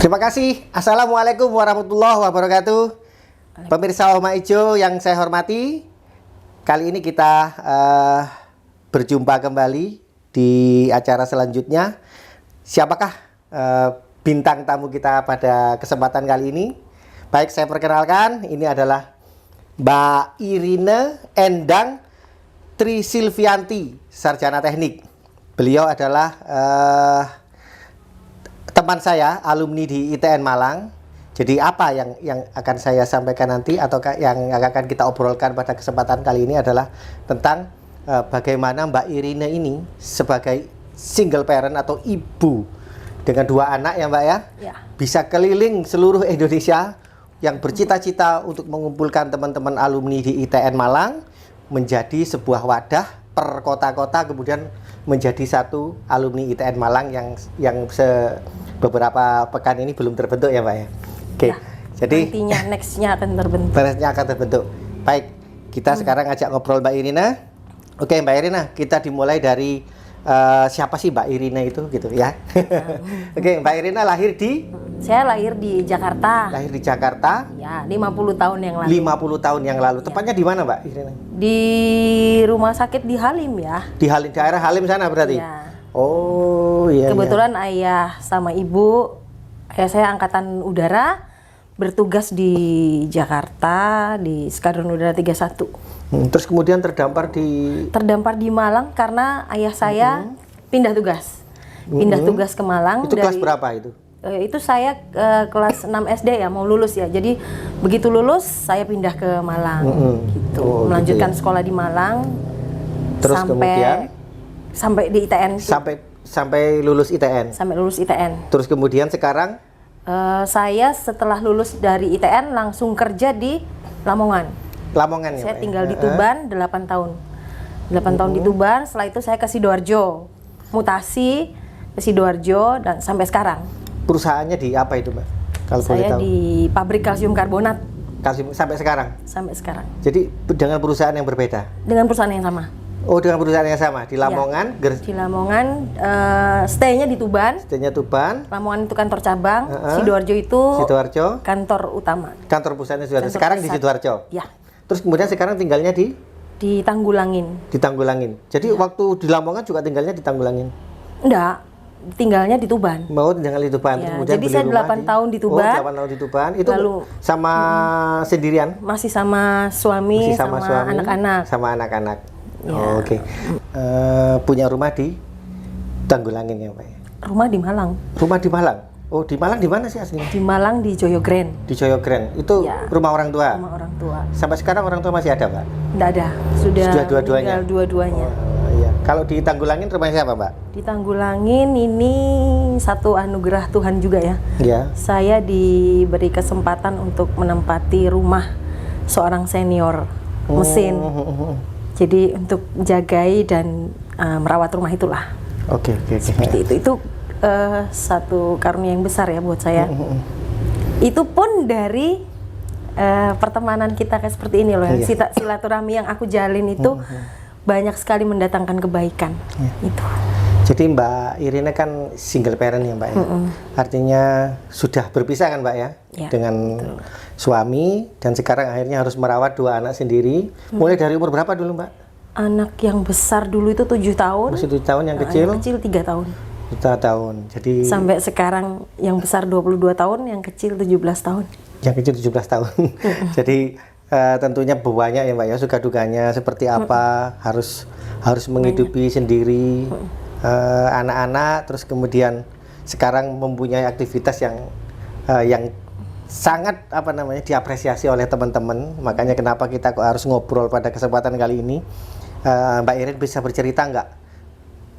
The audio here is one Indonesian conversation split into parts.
Terima kasih. Assalamualaikum warahmatullahi wabarakatuh. Pemirsa Oma Ijo yang saya hormati, kali ini kita berjumpa kembali di acara selanjutnya. Siapakah bintang tamu kita pada kesempatan kali ini? Baik, saya perkenalkan, ini adalah Mbak Irine Endang Trisilvianti, Sarjana Teknik. Beliau adalah teman saya, alumni di ITN Malang. Jadi apa yang akan saya sampaikan nanti atau yang akan kita obrolkan pada kesempatan kali ini adalah tentang bagaimana Mbak Irine ini sebagai single parent atau ibu dengan 2 anak ya Mbak ya, bisa keliling seluruh Indonesia yang bercita-cita untuk mengumpulkan teman-teman alumni di ITN Malang menjadi sebuah wadah per kota-kota, kemudian menjadi satu alumni ITN Malang yang beberapa pekan ini belum terbentuk ya Mbak ya. Oke. Ya, jadi nantinya nextnya akan terbentuk. Nextnya akan terbentuk. Baik, kita sekarang ajak ngobrol Mbak Irine. Oke Mbak Irine, kita dimulai dari siapa sih Mbak Irine itu gitu ya. Oke, Mbak Irine Saya lahir di Jakarta. Lahir di Jakarta. Ya, 50 tahun yang lalu. 50 tahun yang lalu. Tepatnya di mana Mbak Irine? Di rumah sakit di Halim ya. Di Halim, daerah Halim sana berarti? Ya. Oh iya. Kebetulan ayah sama ibu, ayah saya angkatan udara, bertugas di Jakarta di Skadron Udara 31. Terus kemudian terdampar di Malang karena ayah saya pindah tugas. Pindah tugas ke Malang. Itu kelas berapa itu? Itu saya kelas 6 SD ya, mau lulus ya. Jadi begitu lulus saya pindah ke Malang gitu. Oh, melanjutkan gitu ya. sekolah di Malang. Terus kemudian sampai di ITN. Sampai lulus ITN. Sampai lulus ITN. Terus kemudian sekarang saya setelah lulus dari ITN langsung kerja di Lamongan. Lamongan ya. Saya tinggal di Tuban 8 tahun. 8 tahun di Tuban, setelah itu saya ke Sidoarjo. Mutasi ke Sidoarjo dan sampai sekarang. Perusahaannya di apa itu, Mbak? Kalau boleh tahu. Saya di pabrik kalsium karbonat. Kalsium sampai sekarang. Sampai sekarang. Jadi dengan perusahaan yang berbeda. Dengan perusahaan yang sama. Oh, dengan perusahaan yang sama di Lamongan. Ya. Di Lamongan, stay-nya di Tuban. Stay-nya Tuban. Lamongan itu kantor cabang. Sidoarjo itu kantor utama. Kantor pusatnya Sidoarjo. Sekarang pusat. Di Sidoarjo. Ya. Terus kemudian sekarang tinggalnya di Tanggulangin. Di Tanggulangin. Jadi waktu di Lamongan juga tinggalnya di Tanggulangin. Enggak. Tinggalnya di Tuban. Mau tinggal di Tuban. Ya, jadi saya 8 tahun di Tuban. Oh, 8 tahun di Tuban. Itu lalu sama sendirian? Masih sama suami, sama anak-anak. Sama anak-anak. Ya. Oh, oke. Punya rumah di Tanggulangin ya, Pak? Rumah di Malang. Rumah di Malang? Oh, di Malang di mana sih aslinya? Di Malang, di Joyogren. Di Joyogren. Itu ya. Rumah orang tua? Rumah orang tua. Sampai sekarang orang tua masih ada, Pak? Nggak ada. Sudah dua-duanya? Dua-duanya. Iya. Kalau di Tanggulangin rumahnya siapa, Mbak? Di Tanggulangin ini satu anugerah Tuhan juga ya. Iya. Saya diberi kesempatan untuk menempati rumah seorang senior mesin. Jadi untuk menjagai dan merawat rumah itulah. Oke. Seperti itu. Itu satu karunia yang besar ya buat saya. Itu pun dari pertemanan kita kayak seperti ini loh. Silaturahmi yang aku jalin itu banyak sekali mendatangkan kebaikan. Itu. Jadi Mbak Irine kan single parent ya Mbak ya. Artinya sudah berpisah kan Mbak ya, dengan suami dan sekarang akhirnya harus merawat 2 anak sendiri. Mulai dari umur berapa dulu Mbak? Anak yang besar dulu itu 7 tahun. Masih 7 tahun, yang kecil? Yang kecil 3 tahun. 3 tahun. Jadi sampai sekarang yang besar 22 tahun, yang kecil 17 tahun. Yang kecil 17 tahun. Jadi tentunya banyak ya Mbak ya, suka dukanya seperti apa, harus menghidupi sendiri anak-anak, terus kemudian sekarang mempunyai aktivitas yang sangat diapresiasi oleh teman-teman. Makanya kenapa kita kok harus ngobrol pada kesempatan kali ini. Mbak Irine bisa bercerita nggak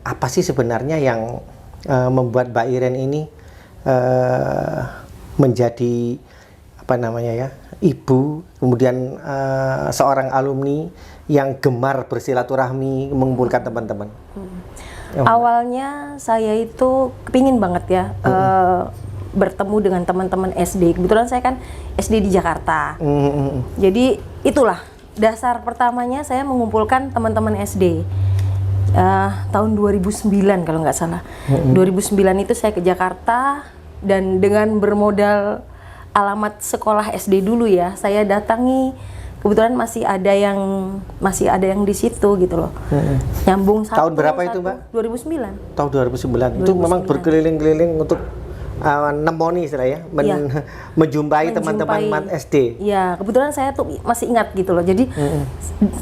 apa sih sebenarnya yang membuat Mbak Irine ini menjadi ibu, kemudian seorang alumni yang gemar bersilaturahmi mengumpulkan teman-teman. Awalnya saya itu kepingin banget ya bertemu dengan teman-teman SD. Kebetulan saya kan SD di Jakarta. Jadi itulah dasar pertamanya saya mengumpulkan teman-teman SD. Tahun 2009 kalau nggak salah. 2009 itu saya ke Jakarta dan dengan bermodal alamat sekolah SD dulu ya, saya datangi. Kebetulan masih ada yang di situ gitu loh. Nyambung satu. Tahun berapa itu, Mbak? 2009. Tahun 2009. Itu memang berkeliling-keliling untuk nemoni istilahnya, menjumpai teman-teman SD. Iya, kebetulan saya tuh masih ingat gitu loh. Jadi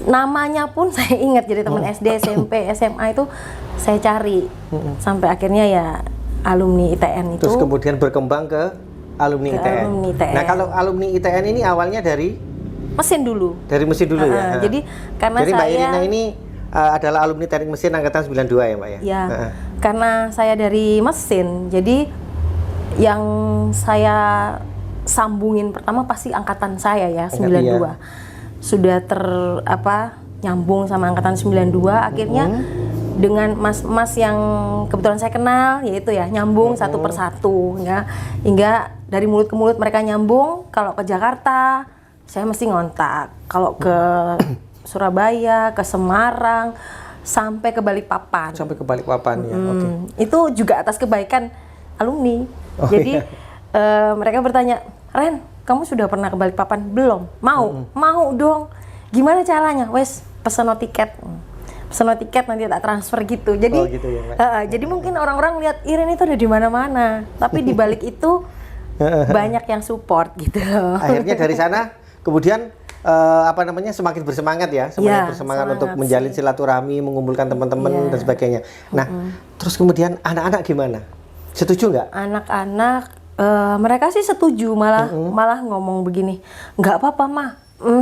namanya pun saya ingat, jadi teman SD, SMP, SMA itu saya cari sampai akhirnya ya alumni ITN itu. Terus kemudian berkembang ke alumni ITN. Nah, kalau alumni ITN ini awalnya dari mesin dulu. Dari mesin dulu ya. Jadi karena Mbak saya Irina ini adalah alumni teknik mesin angkatan 92 ya, Mbak ya? Ya. Karena saya dari mesin, jadi yang saya sambungin pertama pasti angkatan saya ya, 92. Iya. Sudah nyambung sama angkatan 92, akhirnya dengan mas-mas yang kebetulan saya kenal, yaitu ya nyambung satu persatu ya, hingga dari mulut ke mulut mereka nyambung. Kalau ke Jakarta saya mesti ngontak, kalau ke Surabaya, ke Semarang, sampai ke Balikpapan. Sampai ke Balikpapan ya. Itu juga atas kebaikan alumni. Jadi mereka bertanya, Ren, kamu sudah pernah ke Balikpapan? Belum. Mau dong. Gimana caranya? Wes, pesen tiket. Pesen tiket nanti tak transfer gitu. Jadi, gitu ya, jadi mungkin orang-orang lihat Iren itu ada di mana-mana. Tapi di balik itu banyak yang support gitu. Akhirnya dari sana kemudian semakin bersemangat ya, bersemangat untuk menjalin silaturahmi, mengumpulkan teman-teman dan sebagainya. Nah, terus kemudian anak-anak gimana? Setuju nggak? Anak-anak mereka sih setuju, malah ngomong begini, nggak apa-apa mah.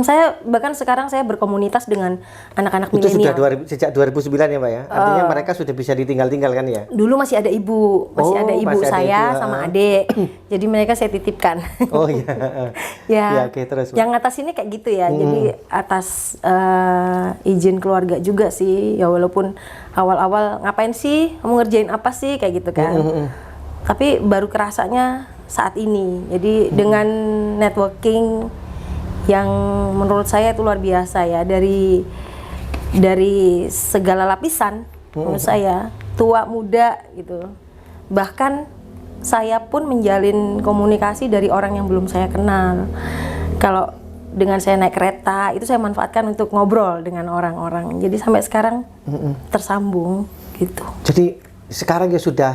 Saya bahkan sekarang saya berkomunitas dengan anak-anak milenial. Itu sudah sejak 2009 ya, Mbak ya? Artinya mereka sudah bisa ditinggal-tinggal kan ya? Dulu masih ada ibu, saya sama adik. Jadi mereka saya titipkan. Oh iya. Ya, oke, terus. Yang atas ini kayak gitu ya. Jadi atas izin keluarga juga sih. Ya walaupun awal-awal ngapain sih? Kamu ngerjain apa sih? Kayak gitu kan. Tapi baru kerasanya saat ini. Jadi dengan networking yang menurut saya itu luar biasa ya, dari segala lapisan menurut saya, tua muda gitu. Bahkan saya pun menjalin komunikasi dari orang yang belum saya kenal. Kalau dengan saya naik kereta itu saya manfaatkan untuk ngobrol dengan orang-orang. Jadi sampai sekarang tersambung gitu. Jadi sekarang ya sudah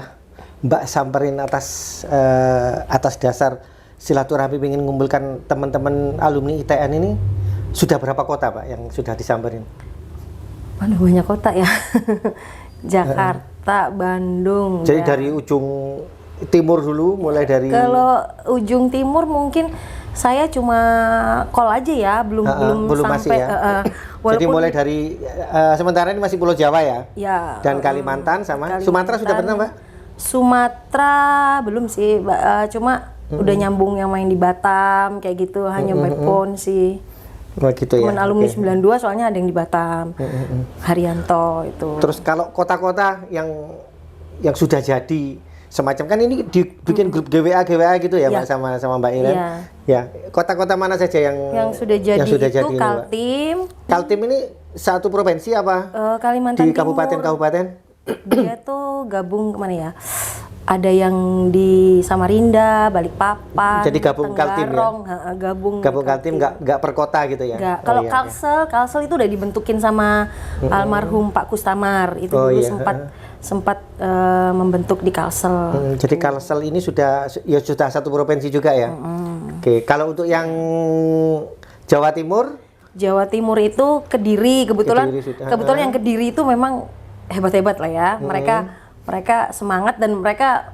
Mbak samperin atas dasar silaturahmi ingin mengumpulkan teman-teman alumni ITN ini, sudah berapa kota Pak yang sudah disamperin? Waduh, banyak kota ya. Jakarta, Bandung. Jadi dari ujung timur dulu, mulai dari. Kalau ujung timur mungkin saya cuma call aja ya, belum sampai. Ya. Jadi mulai dari sementara ini masih Pulau Jawa ya? Ya. Dan Kalimantan sama Sumatera sudah pernah Mbak? Sumatera belum sih, cuma udah nyambung yang main di Batam kayak gitu, hanya by phone sih. Gitu ya. Teman alumni 92 soalnya ada yang di Batam. Haryanto itu. Terus kalau kota-kota yang sudah jadi semacam, kan ini dibikin grup GWA gitu ya, Mbak, sama Mbak Iren. Ya. Kota-kota mana saja yang sudah jadi itu Kaltim. Kaltim ini satu provinsi apa? Kalimantan di Timur. Kabupaten? Dia tuh gabung kemana ya? Ada yang di Samarinda, Balikpapan, jadi gabung Kaltim ya? Gabung Kaltim, nggak per kota gitu ya? Nggak. Kalau Kalsel itu udah dibentukin sama almarhum Pak Kustamar. Itu dulu sempat membentuk di Kalsel. Jadi Kalsel ini sudah satu provinsi juga ya? Oke, kalau untuk yang Jawa Timur? Jawa Timur itu Kediri. Kebetulan yang Kediri itu memang hebat-hebat lah ya. Mereka semangat dan mereka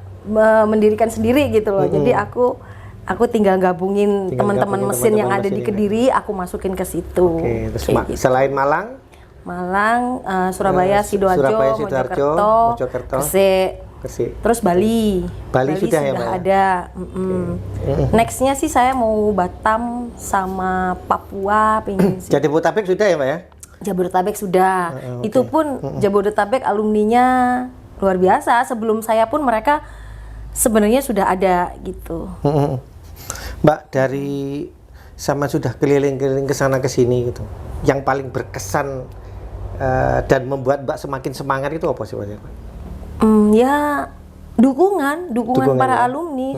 mendirikan sendiri gitu loh. Jadi aku tinggal gabungin teman-teman mesin yang ada di Kediri, aku masukin ke situ. Oke, terus gitu. Selain Malang, Surabaya, Sidoarjo, Mojokerto, Gresik. Terus Bali sudah ya, Mbak? Ada. Nextnya sih saya mau Batam sama Papua pengen sih. Jabodetabek sudah ya, Mbak ya? Jabodetabek sudah. Itu pun Jabodetabek alumninya luar biasa. Sebelum saya pun mereka sebenarnya sudah ada gitu. Mbak, dari sama sudah keliling-keliling ke sana ke sini gitu, yang paling berkesan dan membuat Mbak semakin semangat itu apa sih, Mbak? Ya dukungan para ya? alumni.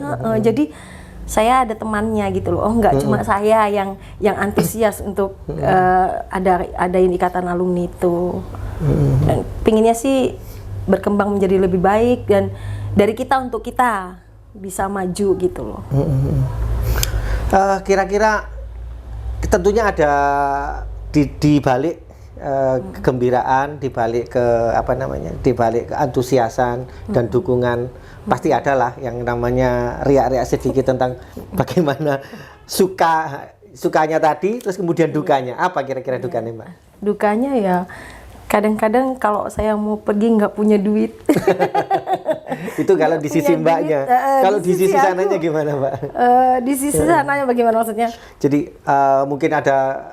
Jadi saya ada temannya gitu loh. Nggak cuma saya yang antusias untuk adain ikatan alumni itu. Dan pinginnya sih berkembang menjadi lebih baik dan dari kita untuk kita bisa maju gitu loh. Kira-kira tentunya ada di balik kegembiraan, di balik di balik keantusiasan dan dukungan, pasti ada lah yang namanya riak-riak sedikit tentang bagaimana sukanya tadi, terus kemudian dukanya. Apa kira-kira dukanya, Mbak? Dukanya ya kadang-kadang kalau saya mau pergi nggak punya duit. Itu kalau di sisi Mbaknya. Kalau di sisi sananya gimana, Mbak? Di sisi sananya bagaimana maksudnya? Jadi mungkin ada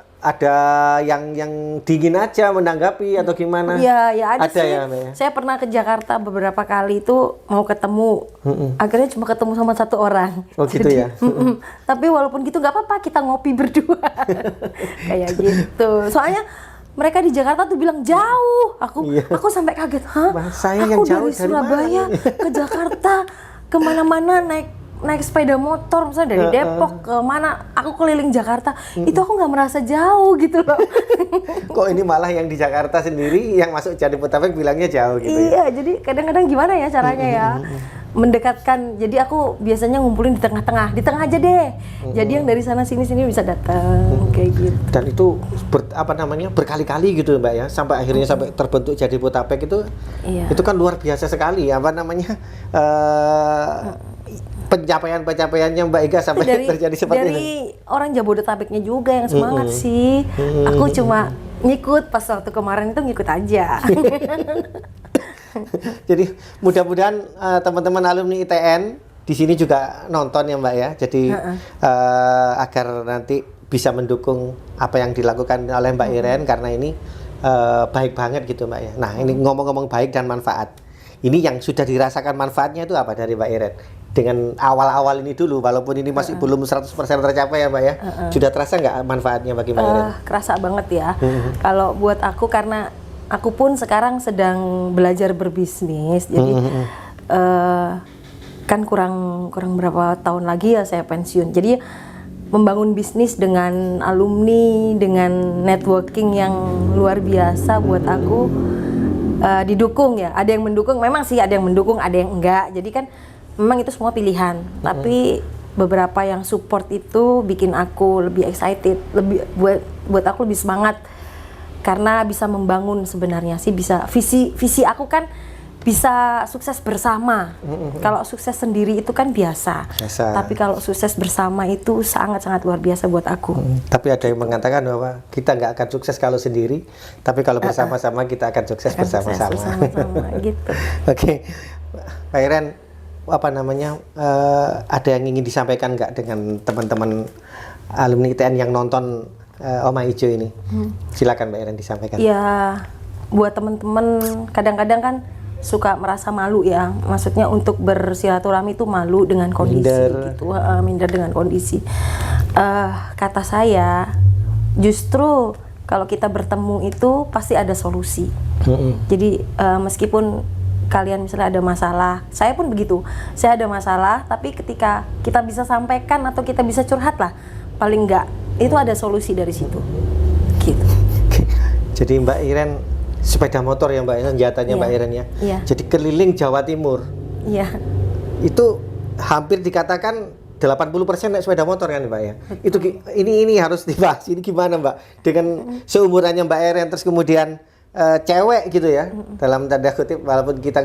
yang dingin aja menanggapi atau gimana? Ya ada sih. Ya, ya. Saya pernah ke Jakarta beberapa kali itu mau ketemu, akhirnya cuma ketemu sama satu orang. Oh gitu. Jadi, ya. Tapi walaupun gitu nggak apa-apa, kita ngopi berdua. Kayak gitu. Soalnya mereka di Jakarta tuh bilang jauh. Aku sampai kaget, Saya aku yang jauh dari Surabaya ke Jakarta kemana-mana naik sepeda motor, misalnya dari Depok ke mana, aku keliling Jakarta, itu aku nggak merasa jauh gitu loh. Kok ini malah yang di Jakarta sendiri yang masuk Jabodetabek bilangnya jauh gitu ya? Iya, jadi kadang-kadang gimana ya caranya ya mendekatkan. Jadi aku biasanya ngumpulin di tengah aja deh. Jadi yang dari sana sini bisa datang kayak gitu. Dan itu berkali-kali gitu Mbak ya, sampai akhirnya sampai terbentuk Jabodetabek itu. Iya. Itu kan luar biasa sekali pencapaiannya Mbak Ega sampai terjadi seperti ini. Dari orang Jabodetabeknya juga yang semangat sih. Aku cuma ngikut pas waktu kemarin itu ngikut aja. Jadi mudah-mudahan teman-teman alumni ITN di sini juga nonton ya Mbak ya. Jadi agar nanti bisa mendukung apa yang dilakukan oleh Mbak Iren karena ini baik banget gitu Mbak ya. Nah ini ngomong-ngomong baik dan manfaat. Ini yang sudah dirasakan manfaatnya itu apa dari Mbak Iren? Dengan awal-awal ini dulu, walaupun ini masih belum 100% tercapai ya Mbak ya. Sudah terasa nggak manfaatnya bagi Mbak Iren? Kerasa banget ya. Kalau buat aku karena aku pun sekarang sedang belajar berbisnis, jadi kan kurang berapa tahun lagi ya saya pensiun. Jadi membangun bisnis dengan alumni, dengan networking yang luar biasa buat aku didukung ya. Ada yang mendukung, memang sih ada yang mendukung, ada yang enggak. Jadi kan memang itu semua pilihan. Tapi beberapa yang support itu bikin aku lebih excited, lebih buat aku lebih semangat. Karena bisa membangun sebenarnya sih bisa visi aku kan bisa sukses bersama. Kalau sukses sendiri itu kan biasa. Tapi kalau sukses bersama itu sangat-sangat luar biasa buat aku. Tapi ada yang mengatakan bahwa kita nggak akan sukses kalau sendiri, tapi kalau bersama-sama kita akan sukses bersama-sama. Gitu. Oke, Pak Iren, ada yang ingin disampaikan nggak dengan teman-teman alumni ITN yang nonton Oma Ijo ini? Silakan Mbak Iren disampaikan. Ya, buat teman-teman kadang-kadang kan suka merasa malu ya, maksudnya untuk bersilaturahmi itu malu dengan kondisi gitu, minder dengan kondisi. Kata saya, justru kalau kita bertemu itu pasti ada solusi. Jadi meskipun kalian misalnya ada masalah, saya pun begitu, saya ada masalah, tapi ketika kita bisa sampaikan atau kita bisa curhat lah, paling enggak itu ada solusi dari situ. Gitu. Jadi Mbak Iren sepeda motor ya Mbak, senjatanya Mbak Iren ya. Jadi keliling Jawa Timur. Iya. Itu hampir dikatakan 80% naik sepeda motor kan Mbak ya. Itu ini harus dibahas. Ini gimana Mbak? Dengan seumurannya Mbak Iren terus kemudian cewek gitu ya, dalam tanda kutip, walaupun kita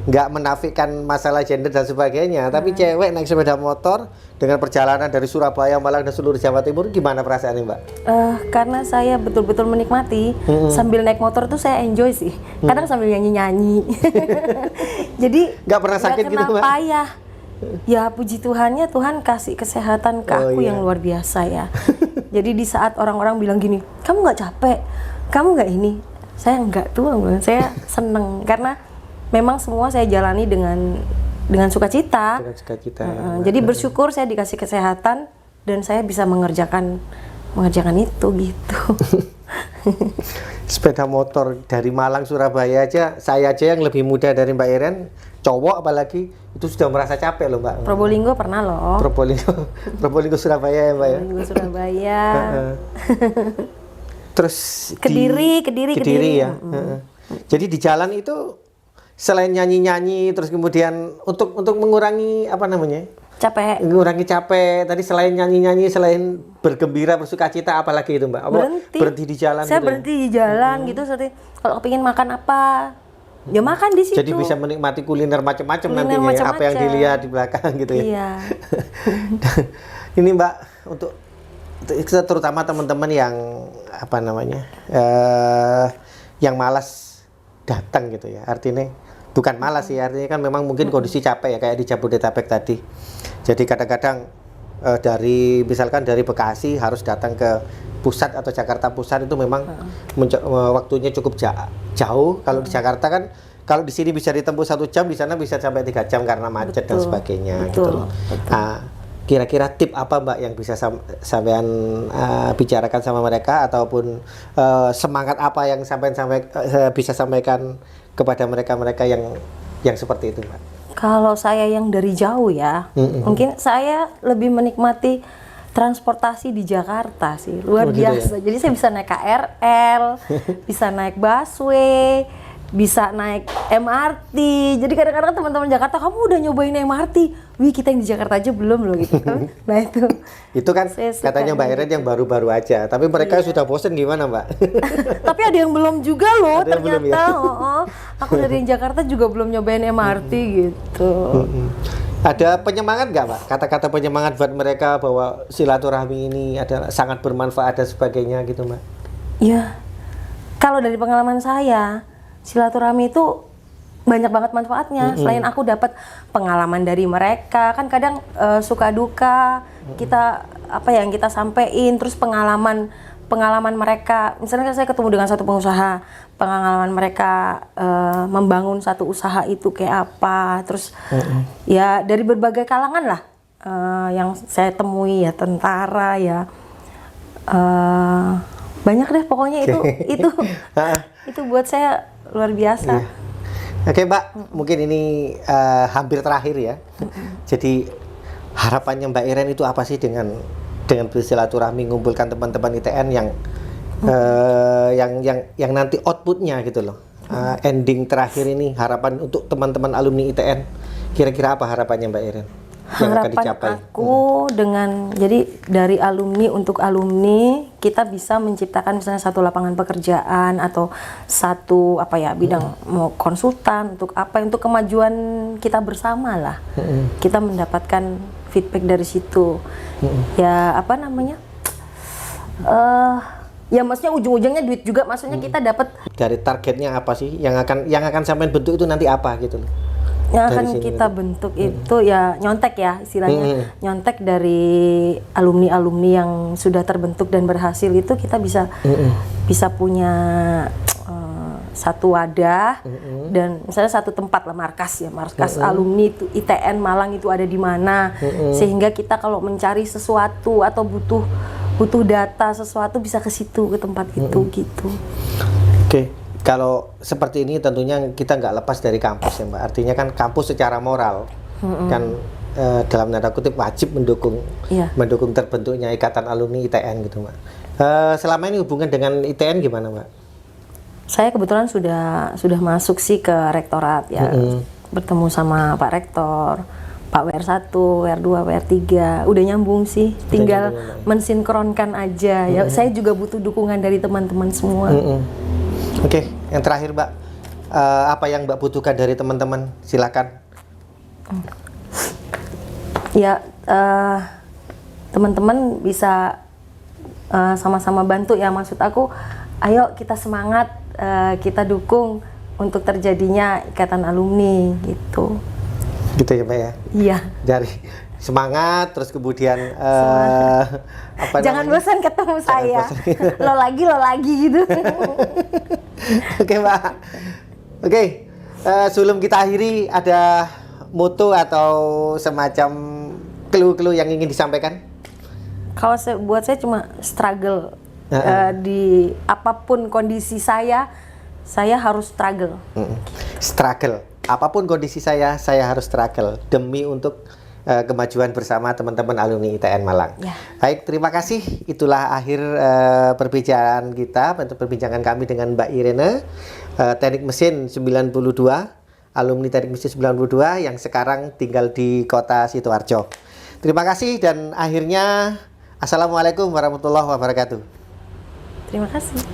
nggak menafikan masalah gender dan sebagainya, tapi cewek naik sepeda motor dengan perjalanan dari Surabaya, Malang dan seluruh Jawa Timur, gimana perasaannya Mbak? Karena saya betul-betul menikmati sambil naik motor tuh saya enjoy sih, kadang sambil nyanyi-nyanyi. Jadi nggak pernah sakit gitu Mbak? Payah. Ya puji Tuhannya, Tuhan kasih kesehatan ke aku yang luar biasa ya. Jadi di saat orang-orang bilang gini, kamu nggak capek, kamu nggak ini, saya enggak tuh, saya seneng karena memang semua saya jalani dengan sukacita. Jadi bersyukur saya dikasih kesehatan dan saya bisa mengerjakan itu gitu. Sepeda motor dari Malang Surabaya aja, saya aja yang lebih muda dari Mbak Iren, cowok apalagi, itu sudah merasa capek loh Mbak. Probolinggo pernah loh. Probolinggo Surabaya ya Mbak ya. Probolinggo Surabaya. Terus Kediri ya. Jadi di jalan itu selain nyanyi-nyanyi, terus kemudian untuk mengurangi apa namanya? Capek. Mengurangi capek. Tadi selain nyanyi-nyanyi, selain bergembira, bersukacita, apalagi itu Mbak? Berhenti di jalan. Saya gitu berhenti di jalan gitu. Seperti kalau kepingin makan apa, ya makan di situ. Jadi bisa menikmati kuliner macam-macam nantinya, ya, apa yang dilihat di belakang gitu ya. Iya. Ini Mbak, untuk terutama teman-teman yang apa namanya, yang malas datang gitu ya. Artinya bukan malas sih, artinya kan memang mungkin kondisi capek ya, kayak di Jabodetabek tadi. Jadi kadang-kadang misalkan dari Bekasi harus datang ke pusat atau Jakarta Pusat itu memang waktunya cukup jauh. Kalau di Jakarta kan, kalau di sini bisa ditempuh 1 jam, di sana bisa sampai 3 jam karena macet dan sebagainya. Gitu loh. Nah, kira-kira tip apa Mbak yang bisa sampean bicarakan sama mereka, ataupun semangat apa yang bisa sampaikan kepada mereka yang seperti itu Mbak? Kalau saya yang dari jauh ya, mungkin saya lebih menikmati transportasi di Jakarta sih, luar biasa. Gitu ya? Jadi saya bisa naik KRL, bisa naik busway, bisa naik MRT. Jadi kadang-kadang teman-teman Jakarta, kamu udah nyobain MRT? Wih, kita yang di Jakarta aja belum loh gitu kan. Nah itu kan katanya Mbak Iren yang baru-baru aja, tapi mereka sudah bosen gimana Mbak? Tapi ada yang belum juga loh ada ternyata. belum, ya? Aku dari Jakarta juga belum nyobain MRT gitu. Ada penyemangat nggak Mbak? Kata-kata penyemangat buat mereka bahwa silaturahmi ini adalah sangat bermanfaat dan sebagainya gitu Mbak? Ya, kalau dari pengalaman saya, silaturahmi itu banyak banget manfaatnya. Selain aku dapat pengalaman dari mereka, kan kadang suka duka kita apa yang kita sampein, terus pengalaman mereka. Misalnya saya ketemu dengan satu pengusaha, pengalaman mereka membangun satu usaha itu kayak apa, terus ya dari berbagai kalangan lah yang saya temui, ya tentara ya, banyak deh pokoknya. Itu buat saya luar biasa. Iya. Oke Mbak, mungkin ini hampir terakhir ya. Jadi harapannya Mbak Iren itu apa sih dengan bersilaturahmi, ngumpulkan teman-teman ITN yang nanti outputnya gitu loh. Ending terakhir ini, harapan untuk teman-teman alumni ITN, kira-kira apa harapannya Mbak Iren? Harapan aku jadi dari alumni untuk alumni, kita bisa menciptakan misalnya satu lapangan pekerjaan atau satu bidang mau konsultan untuk kemajuan kita bersama lah. Kita mendapatkan feedback dari situ. Ya ya maksudnya ujung-ujungnya duit juga, maksudnya kita dapat. Dari targetnya apa sih yang akan sampai bentuk itu nanti apa gitu loh? Yang akan kita bentuk itu ya nyontek ya istilahnya, nyontek dari alumni-alumni yang sudah terbentuk dan berhasil itu, kita bisa punya satu wadah dan misalnya satu tempat lah, markas alumni itu ITN Malang itu ada di mana, sehingga kita kalau mencari sesuatu atau butuh data sesuatu bisa ke situ, ke tempat itu gitu. Oke. Kalau seperti ini tentunya kita nggak lepas dari kampus ya Mbak. Artinya kan kampus secara moral kan dalam tanda kutip wajib mendukung terbentuknya ikatan alumni ITN gitu Mbak. Selama ini hubungan dengan ITN gimana Mbak? Saya kebetulan sudah masuk sih ke rektorat ya, bertemu sama Pak Rektor, Pak WR1, WR2, WR3, udah nyambung sih, tinggal mensinkronkan aja ya. Saya juga butuh dukungan dari teman-teman semua. Oke, yang terakhir Mbak, apa yang Mbak butuhkan dari teman-teman? Silakan. Ya, teman-teman bisa sama-sama bantu ya. Maksud aku, ayo kita semangat, kita dukung untuk terjadinya ikatan alumni gitu. Gitu ya Mbak ya? Iya. Dari semangat, terus kemudian jangan bosan ketemu saya. Lo lagi gitu. Oke Mbak. Oke, sebelum kita akhiri, ada moto atau semacam clue-clue yang ingin disampaikan? Kalau buat saya cuma struggle Di apapun kondisi saya harus struggle. Struggle. Apapun kondisi saya harus struggle demi untuk kemajuan bersama teman-teman alumni ITN Malang. Ya. Baik, terima kasih. Itulah akhir perbincangan kita, perbincangan kami dengan Mbak Irene, Teknik Mesin 92, alumni Teknik Mesin 92 yang sekarang tinggal di kota Sidoarjo. Terima kasih dan akhirnya Assalamualaikum warahmatullahi wabarakatuh. Terima kasih.